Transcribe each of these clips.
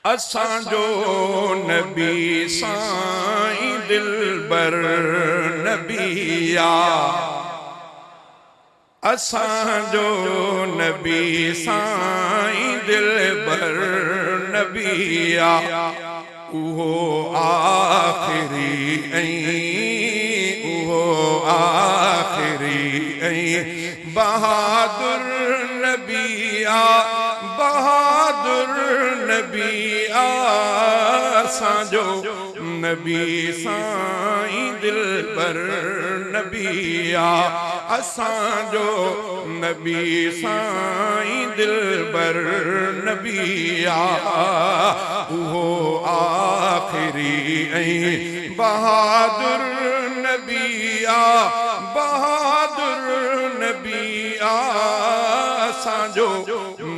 असांजो नबी साईं दिलबर नबिया असांजो नबी साईं दिलबर नबिया उहो आखिरी उहो आखिरी बहादुर नबिया बहादुर नबिया असांजो नबी साईं दिलबर नबिया असांजो नबी साईं दिलबर नबिया उहो आखिरी बहादुर नबिया बहादुर नबिया असांजो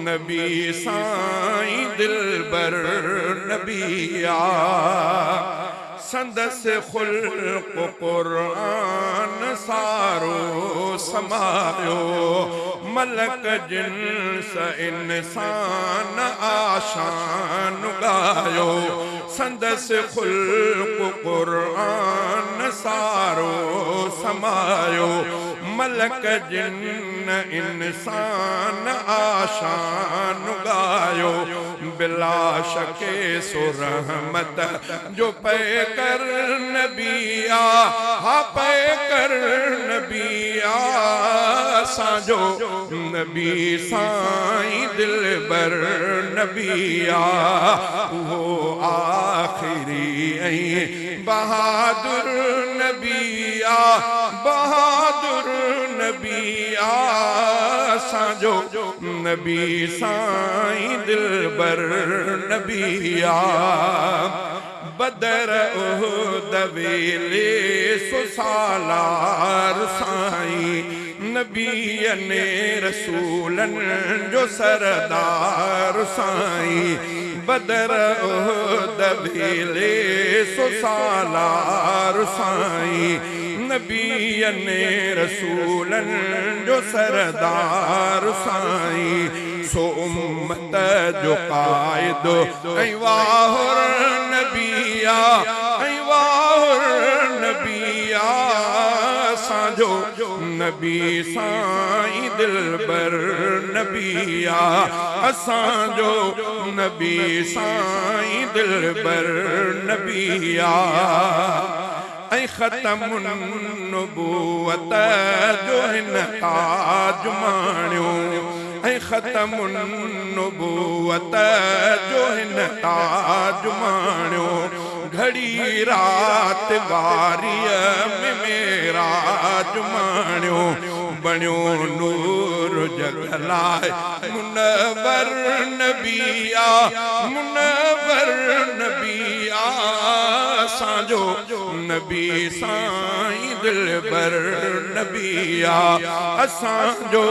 नबी साईं दिलबर नबिया संदस खुल्क़ क़ुरान सारो समायो मलक जिन्स इंसान आशान गायो संदस खुल्क़ क़ुरान सारो समायो मलक जिन्न इंसान आशान गायो बिला शके सुरहमत जो पे कर नबिया हा पे कर नबिया असांजो नबी साईं दिलबर नबिया उहो आखिरी बहादुर नबिया बहादुर नबिया असांजो नबी साईं दिलबर नबिया बदर उहद वेले सुसालार साईं नबीअन रसूलन जो सरदार साईं बदर उहद वेले सुसालार साईं नबीअन रसूलन जो सरदार साईं सो उम्मत जो कायद वाहुर नबिया वाहुर नबिया असांजो नबी साईं दिलबर नबिया असांजो नबी साईं दिलबर नबिया ख़तमुन नबूवत जो हिन ताज माणियो ख़तमुन नबूवत जो हिन ताज माणियो घड़ी रात वारीअ में मेराज माणियो बणियो नूर जग लाइ मुनवर नबिया मुनवर नबिया असांजो नबी साईं दिलबर नबिया असांजो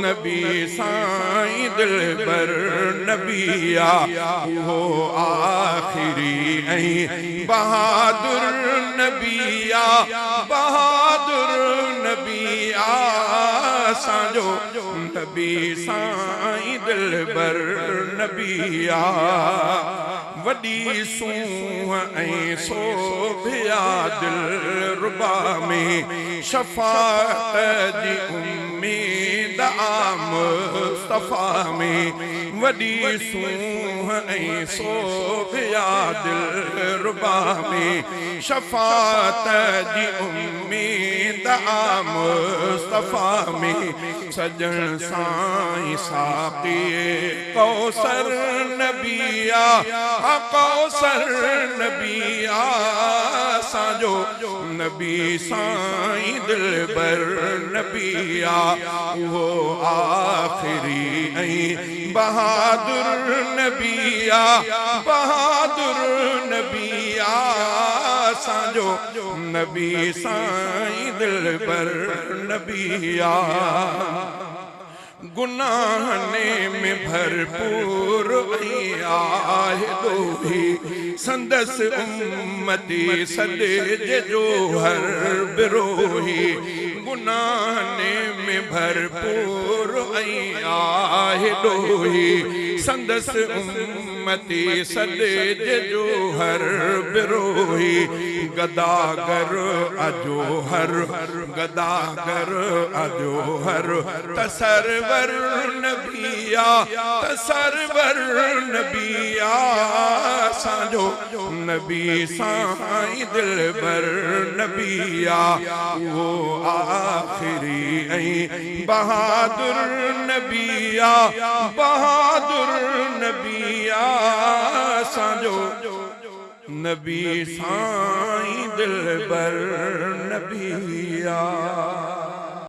नबी साईं दिलबर नबिया उहो आखिरी बहादुर नबिया बहादुर नबिया असांजो नबी साईं दिलबर नबिया वॾी सूंह सोभिया दिलरुबा में शफ़ाअत जी उम्मीद मुस्तफ़ा में वॾी सूंह सोभिया दिलरुबा में शफ़ाअत जी उम्मीद मुस्तफ़ा में सजन साईं साक़ी कौसर नबिया कौसर नबिया असांजो नबी साईं दिलबर नबिया उहो आखिरी बहादुर नबिया बहादुर नबिया असांजो नबी साईं दिलबर नबिया गुनाहने में भरपूर आहे दोही संदस उम्मती सदे जो हर बिरोही गुनाहने में भरपूर आहे दोही संदस उम्मती सदे जो हर बिरोही गदागर अजोहर गदागर अजोहर तसरवर नबिया तसरवर नबिया साजो नबी साईं दिलबर नबिया वो आखिरी ऐं बहादुर नबिया बहादुर नबिया साजो नबी साईं दिलबर नबिया।